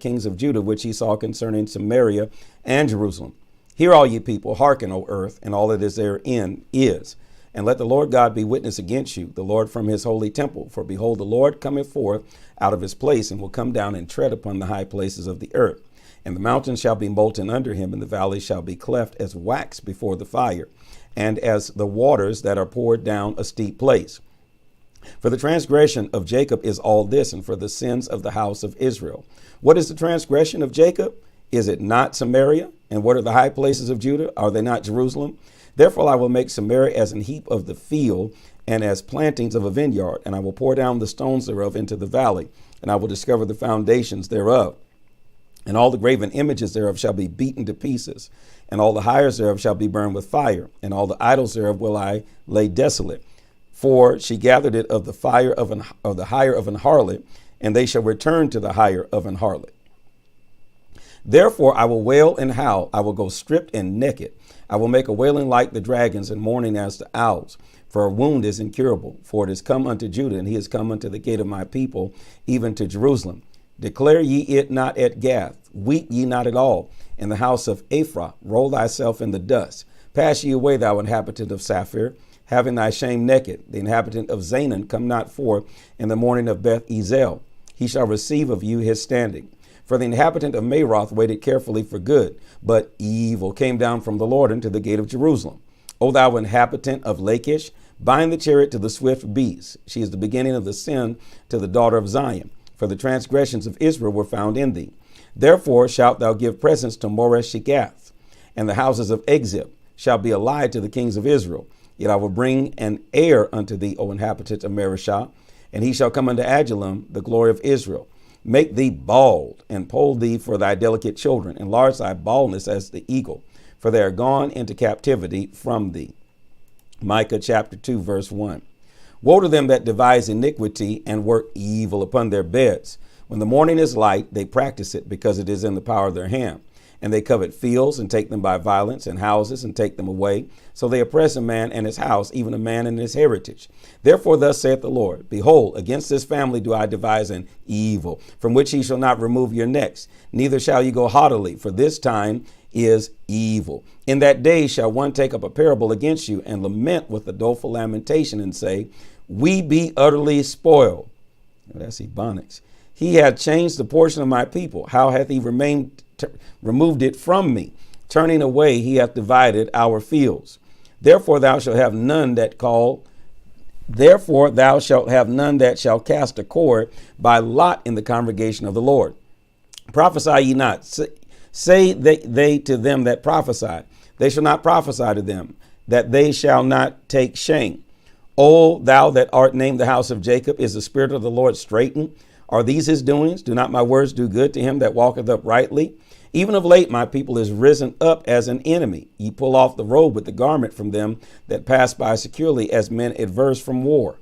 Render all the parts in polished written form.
kings of Judah, which he saw concerning Samaria and Jerusalem. Hear, all ye people, hearken, O earth, and all that is therein is. And let the Lord God be witness against you, the Lord from his holy temple. For behold, the Lord cometh forth out of his place, and will come down and tread upon the high places of the earth. And the mountains shall be molten under him, and the valleys shall be cleft as wax before the fire, and as the waters that are poured down a steep place. For the transgression of Jacob is all this, and for the sins of the house of Israel. What is the transgression of Jacob? Is it not Samaria? And what are the high places of Judah? Are they not Jerusalem? Therefore I will make Samaria as an heap of the field, and as plantings of a vineyard, and I will pour down the stones thereof into the valley, and I will discover the foundations thereof. And all the graven images thereof shall be beaten to pieces, and all the hires thereof shall be burned with fire, and all the idols thereof will I lay desolate. For she gathered it of the fire of the hire of an harlot, and they shall return to the hire of an harlot. Therefore I will wail and howl, I will go stripped and naked. I will make a wailing like the dragons, and mourning as the owls. For a wound is incurable, for it is come unto Judah, and he is come unto the gate of my people, even to Jerusalem. Declare ye it not at Gath, weep ye not at all. In the house of Ephraim, roll thyself in the dust. Pass ye away, thou inhabitant of Saphir, having thy shame naked. The inhabitant of Zanan come not forth in the morning of Beth Ezel. He shall receive of you his standing. For the inhabitant of Maroth waited carefully for good, but evil came down from the Lord into the gate of Jerusalem. O thou inhabitant of Lachish, bind the chariot to the swift beast. She is the beginning of the sin to the daughter of Zion, for the transgressions of Israel were found in thee. Therefore shalt thou give presents to Moresheth, and the houses of Exib shall be allied to the kings of Israel. Yet I will bring an heir unto thee, O inhabitant of Mareshah, and he shall come unto Adullam, the glory of Israel. Make thee bald, and poll thee for thy delicate children. Enlarge thy baldness as the eagle, for they are gone into captivity from thee. Micah chapter 2, verse 1. Woe to them that devise iniquity and work evil upon their beds. When the morning is light, they practice it, because it is in the power of their hand. And they covet fields and take them by violence, and houses and take them away. So they oppress a man and his house, even a man and his heritage. Therefore thus saith the Lord, behold, against this family do I devise an evil, from which ye shall not remove your necks, neither shall ye go haughtily, for this time is evil. In that day shall one take up a parable against you, and lament with a doleful lamentation, and say, we be utterly spoiled. That's Ebonics. He hath changed the portion of my people. How hath he removed it from me? Turning away, he hath divided our fields. Therefore thou shalt have none that shall cast a cord by lot in the congregation of the Lord. Prophesy ye not. Say they to them that prophesy. They shall not prophesy to them, that they shall not take shame. O thou that art named the house of Jacob, is the spirit of the Lord straitened? Are these his doings? Do not my words do good to him that walketh uprightly? Even of late my people is risen up as an enemy. Ye pull off the robe with the garment from them that pass by securely, as men adverse from war.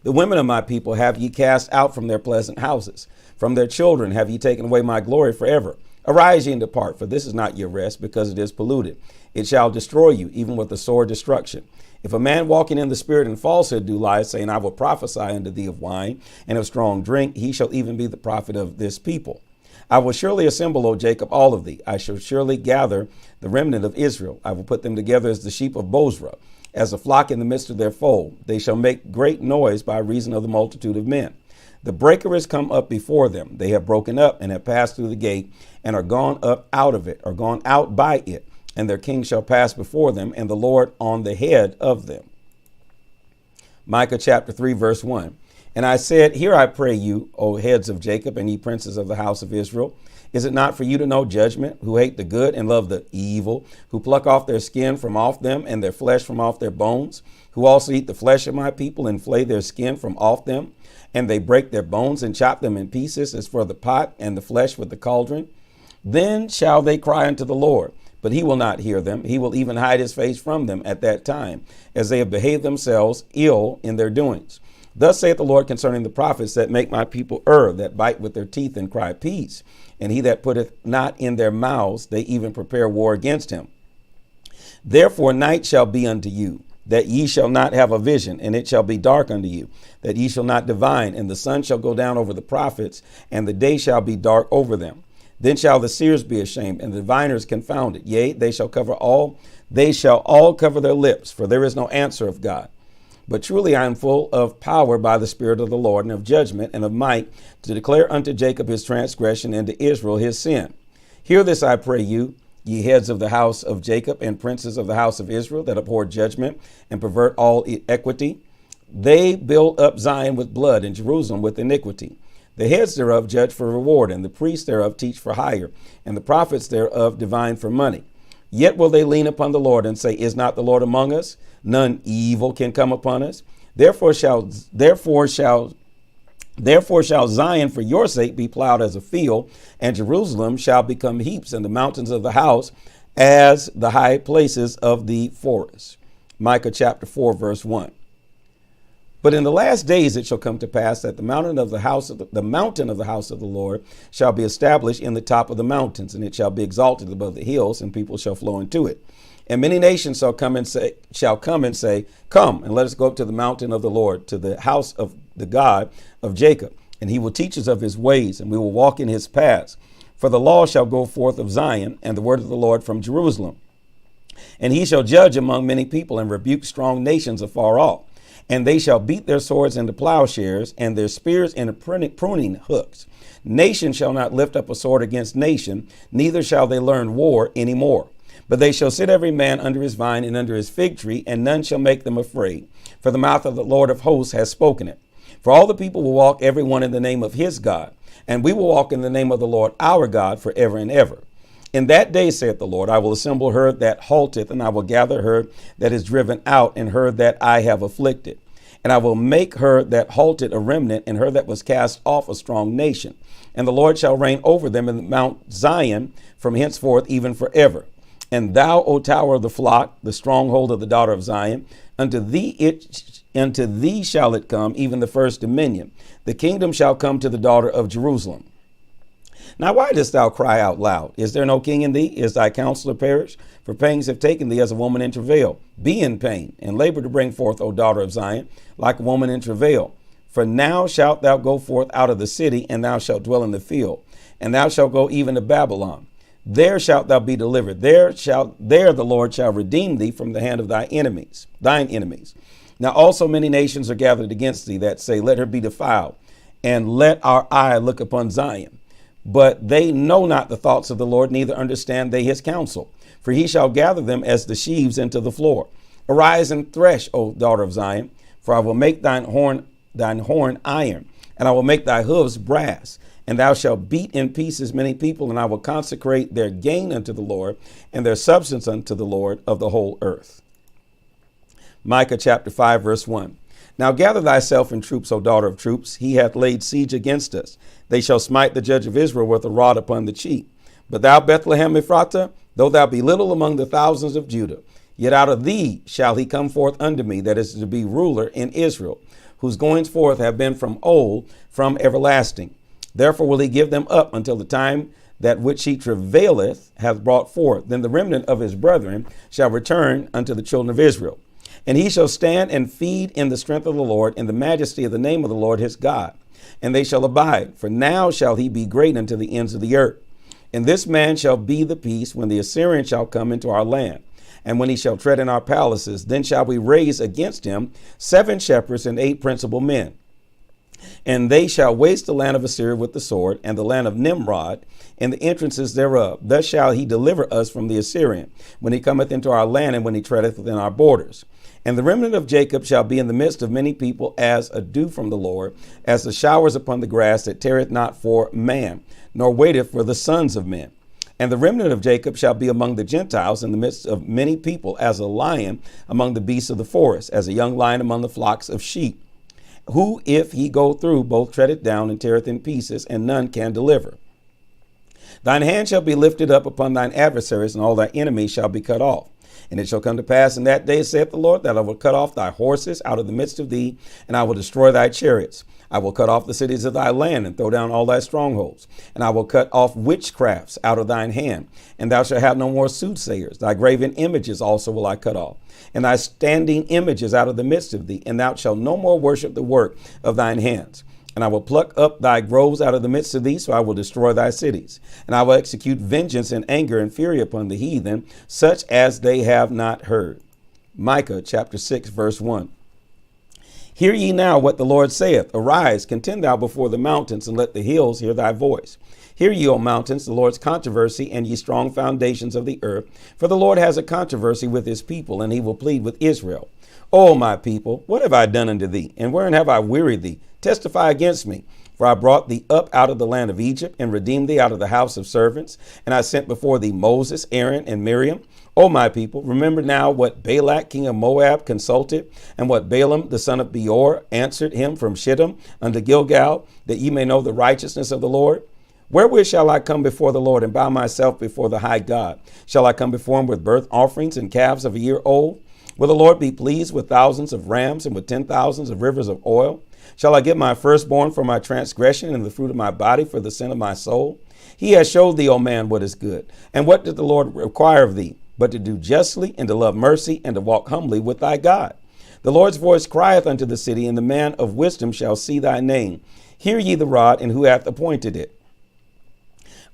The women of my people have ye cast out from their pleasant houses. From their children have ye taken away my glory forever. Arise ye and depart, for this is not your rest, because it is polluted. It shall destroy you, even with the sword destruction. If a man walking in the spirit and falsehood do lie, saying, I will prophesy unto thee of wine and of strong drink, he shall even be the prophet of this people. I will surely assemble, O Jacob, all of thee. I shall surely gather the remnant of Israel. I will put them together as the sheep of Bozrah, as a flock in the midst of their fold. They shall make great noise by reason of the multitude of men. The breaker is come up before them. They have broken up and have passed through the gate, and are gone up out of it, or gone out by it. And their king shall pass before them, and the Lord on the head of them. Micah chapter 3, verse 1. And I said, hear I pray you, O heads of Jacob, and ye princes of the house of Israel. Is it not for you to know judgment, who hate the good and love the evil, who pluck off their skin from off them, and their flesh from off their bones, who also eat the flesh of my people, and flay their skin from off them, and they break their bones and chop them in pieces, as for the pot, and the flesh with the cauldron? Then shall they cry unto the Lord, but he will not hear them. He will even hide his face from them at that time, as they have behaved themselves ill in their doings. Thus saith the Lord concerning the prophets that make my people err, that bite with their teeth and cry peace. And he that putteth not in their mouths, they even prepare war against him. Therefore night shall be unto you, that ye shall not have a vision, and it shall be dark unto you, that ye shall not divine, and the sun shall go down over the prophets, and the day shall be dark over them. Then shall the seers be ashamed, and the diviners confounded. Yea, they shall all cover their lips, for there is no answer of God. But truly I am full of power by the Spirit of the Lord, and of judgment, and of might, to declare unto Jacob his transgression, and to Israel his sin. Hear this, I pray you, ye heads of the house of Jacob, and princes of the house of Israel, that abhor judgment, and pervert all equity. They build up Zion with blood, and Jerusalem with iniquity. The heads thereof judge for reward, and the priests thereof teach for hire, and the prophets thereof divine for money. Yet will they lean upon the Lord, and say, Is not the Lord among us? None evil can come upon us. Therefore shall Zion for your sake be plowed as a field, and Jerusalem shall become heaps, and the mountains of the house as the high places of the forest. Micah chapter 4, verse 1. But in the last days it shall come to pass that the mountain of the house of the Lord shall be established in the top of the mountains, and it shall be exalted above the hills, and people shall flow into it. And many nations shall come and say, Come, and let us go up to the mountain of the Lord, to the house of the God of Jacob, and he will teach us of his ways, and we will walk in his paths. For the law shall go forth of Zion, and the word of the Lord from Jerusalem. And he shall judge among many people, and rebuke strong nations afar off. And they shall beat their swords into plowshares, and their spears into pruning hooks. Nation shall not lift up a sword against nation, neither shall they learn war any more. But they shall sit every man under his vine and under his fig tree, and none shall make them afraid. For the mouth of the Lord of hosts has spoken it. For all the people will walk every one in the name of his God, and we will walk in the name of the Lord our God forever and ever. In that day, saith the Lord, I will assemble her that halteth, and I will gather her that is driven out, and her that I have afflicted. And I will make her that halted a remnant, and her that was cast off a strong nation. And the Lord shall reign over them in Mount Zion from henceforth even forever. And thou, O tower of the flock, the stronghold of the daughter of Zion, unto thee shall it come, even the first dominion. The kingdom shall come to the daughter of Jerusalem. Now why dost thou cry out loud? Is there no king in thee? Is thy counselor perished? For pangs have taken thee as a woman in travail. Be in pain, and labor to bring forth, O daughter of Zion, like a woman in travail. For now shalt thou go forth out of the city, and thou shalt dwell in the field, and thou shalt go even to Babylon. There shalt thou be delivered. There the Lord shall redeem thee from the hand of thine enemies. Now also many nations are gathered against thee, that say, Let her be defiled, and let our eye look upon Zion. But they know not the thoughts of the Lord, neither understand they his counsel. For he shall gather them as the sheaves into the floor. Arise and thresh, O daughter of Zion, for I will make thine horn iron, and I will make thy hooves brass. And thou shalt beat in pieces many people, and I will consecrate their gain unto the Lord, and their substance unto the Lord of the whole earth. Micah chapter 5, verse 1. Now gather thyself in troops, O daughter of troops. He hath laid siege against us. They shall smite the judge of Israel with a rod upon the cheek. But thou, Bethlehem Ephratah, though thou be little among the thousands of Judah, yet out of thee shall he come forth unto me, that is to be ruler in Israel, whose goings forth have been from old, from everlasting. Therefore will he give them up until the time that which he travaileth hath brought forth. Then the remnant of his brethren shall return unto the children of Israel. And he shall stand and feed in the strength of the Lord, in the majesty of the name of the Lord his God. And they shall abide, for now shall he be great unto the ends of the earth. And this man shall be the peace when the Assyrian shall come into our land. And when he shall tread in our palaces, then shall we raise against him 7 shepherds and 8 principal men. And they shall waste the land of Assyria with the sword, and the land of Nimrod, and the entrances thereof. Thus shall he deliver us from the Assyrian, when he cometh into our land, and when he treadeth within our borders. And the remnant of Jacob shall be in the midst of many people as a dew from the Lord, as the showers upon the grass, that tarrieth not for man, nor waiteth for the sons of men. And the remnant of Jacob shall be among the Gentiles in the midst of many people, as a lion among the beasts of the forest, as a young lion among the flocks of sheep, who, if he go through, both treadeth down and teareth in pieces, and none can deliver. Thine hand shall be lifted up upon thine adversaries, and all thy enemies shall be cut off. And it shall come to pass in that day, saith the Lord, that I will cut off thy horses out of the midst of thee, and I will destroy thy chariots. I will cut off the cities of thy land, and throw down all thy strongholds. And I will cut off witchcrafts out of thine hand, and thou shalt have no more soothsayers. Thy graven images also will I cut off, and thy standing images out of the midst of thee, and thou shalt no more worship the work of thine hands. And I will pluck up thy groves out of the midst of thee, so I will destroy thy cities. And I will execute vengeance and anger and fury upon the heathen, such as they have not heard. Micah chapter 6, verse 1. Hear ye now what the Lord saith. Arise, contend thou before the mountains, and let the hills hear thy voice. Hear ye, O mountains, the Lord's controversy, and ye strong foundations of the earth. For the Lord has a controversy with his people, and he will plead with Israel. O my people, what have I done unto thee? And wherein have I wearied thee? Testify against me. For I brought thee up out of the land of Egypt, and redeemed thee out of the house of servants. And I sent before thee Moses, Aaron, and Miriam. O my people, remember now what Balak king of Moab consulted, and what Balaam the son of Beor answered him from Shittim unto Gilgal, that ye may know the righteousness of the Lord. Wherewith shall I come before the Lord, and bow myself before the high God? Shall I come before him with burnt offerings and calves of a year old? Will the Lord be pleased with thousands of rams, and with 10,000s of rivers of oil? Shall I give my firstborn for my transgression, and the fruit of my body for the sin of my soul? He has showed thee, O man, what is good. And what did the Lord require of thee? But to do justly, and to love mercy, and to walk humbly with thy God. The Lord's voice crieth unto the city, and the man of wisdom shall see thy name. Hear ye the rod, and who hath appointed it?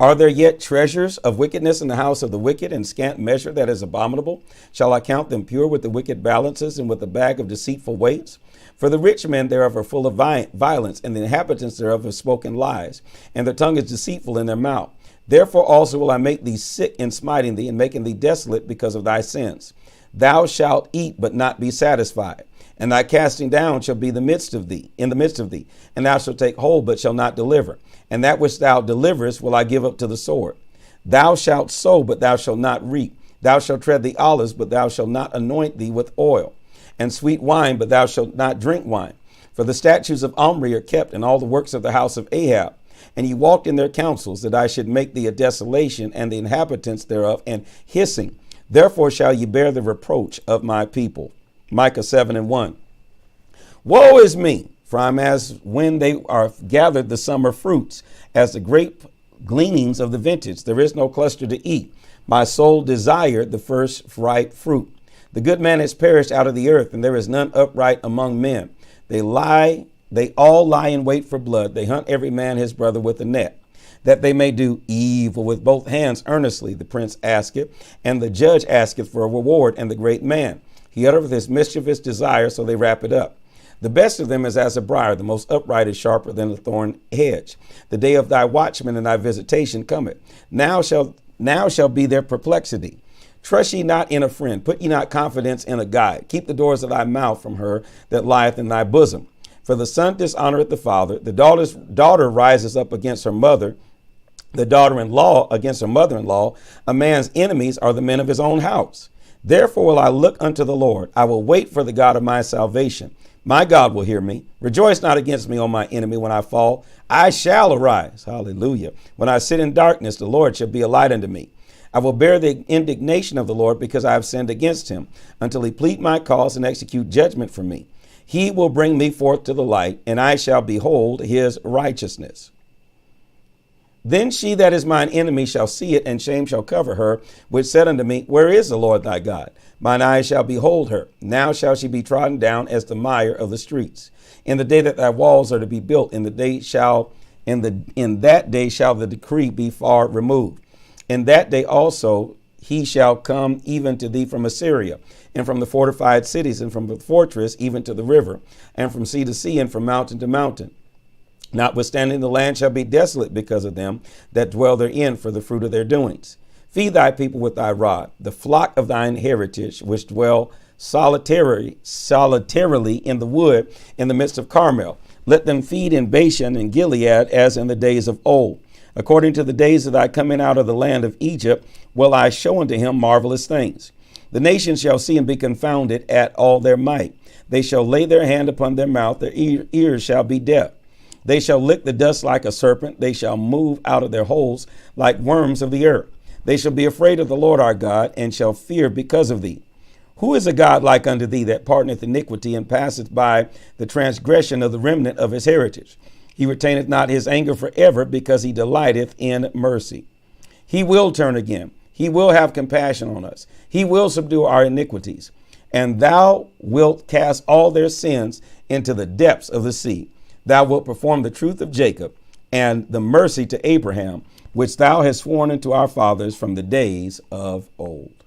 Are there yet treasures of wickedness in the house of the wicked, and scant measure that is abominable? Shall I count them pure with the wicked balances, and with the bag of deceitful weights? For the rich men thereof are full of violence, and the inhabitants thereof have spoken lies, and their tongue is deceitful in their mouth. Therefore also will I make thee sick in smiting thee, and making thee desolate because of thy sins. Thou shalt eat, but not be satisfied, and thy casting down shall be in the midst of thee, and thou shalt take hold, but shall not deliver. And that which thou deliverest will I give up to the sword. Thou shalt sow, but thou shalt not reap. Thou shalt tread the olives, but thou shalt not anoint thee with oil, and sweet wine, but thou shalt not drink wine. For the statutes of Omri are kept, and all the works of the house of Ahab. And ye walked in their counsels, that I should make thee a desolation, and the inhabitants thereof an hissing. Therefore shall ye bear the reproach of my people. Micah 7:1. Woe is me, for I am as when they are gathered the summer fruits, as the grape gleanings of the vintage. There is no cluster to eat. My soul desired the first ripe fruit. The good man is perished out of the earth, and there is none upright among men. They all lie in wait for blood. They hunt every man his brother with a net, that they may do evil with both hands earnestly. The prince asketh, and the judge asketh for a reward, and the great man. He uttereth his mischievous desire, so they wrap it up. The best of them is as a briar, the most upright is sharper than a thorn hedge. The day of thy watchman and thy visitation cometh. Now shall be their perplexity. Trust ye not in a friend, put ye not confidence in a guide. Keep the doors of thy mouth from her that lieth in thy bosom. For the son dishonoreth the father, the daughter rises up against her mother, the daughter-in-law against her mother-in-law. A man's enemies are the men of his own house. Therefore will I look unto the Lord. I will wait for the God of my salvation. My God will hear me. Rejoice not against me, O my enemy, when I fall. I shall arise. Hallelujah. When I sit in darkness, the Lord shall be a light unto me. I will bear the indignation of the Lord, because I have sinned against him, until he plead my cause and execute judgment for me. He will bring me forth to the light, and I shall behold his righteousness. Then she that is mine enemy shall see it, and shame shall cover her, which said unto me, Where is the Lord thy God? Mine eyes shall behold her. Now shall she be trodden down as the mire of the streets. In the day that thy walls are to be built, in that day shall the decree be far removed. In that day also he shall come even to thee from Assyria, and from the fortified cities, and from the fortress even to the river, and from sea to sea, and from mountain to mountain. Notwithstanding, the land shall be desolate because of them that dwell therein, for the fruit of their doings. Feed thy people with thy rod, the flock of thine heritage, which dwell solitarily in the wood, in the midst of Carmel. Let them feed in Bashan and Gilead, as in the days of old. According to the days of thy coming out of the land of Egypt, will I show unto him marvelous things. The nations shall see and be confounded at all their might. They shall lay their hand upon their mouth, their ears shall be deaf. They shall lick the dust like a serpent. They shall move out of their holes like worms of the earth. They shall be afraid of the Lord our God, and shall fear because of thee. Who is a God like unto thee, that pardoneth iniquity, and passeth by the transgression of the remnant of his heritage? He retaineth not his anger forever, because he delighteth in mercy. He will turn again. He will have compassion on us. He will subdue our iniquities. And thou wilt cast all their sins into the depths of the sea. Thou wilt perform the truth of Jacob, and the mercy to Abraham, which thou hast sworn unto our fathers from the days of old.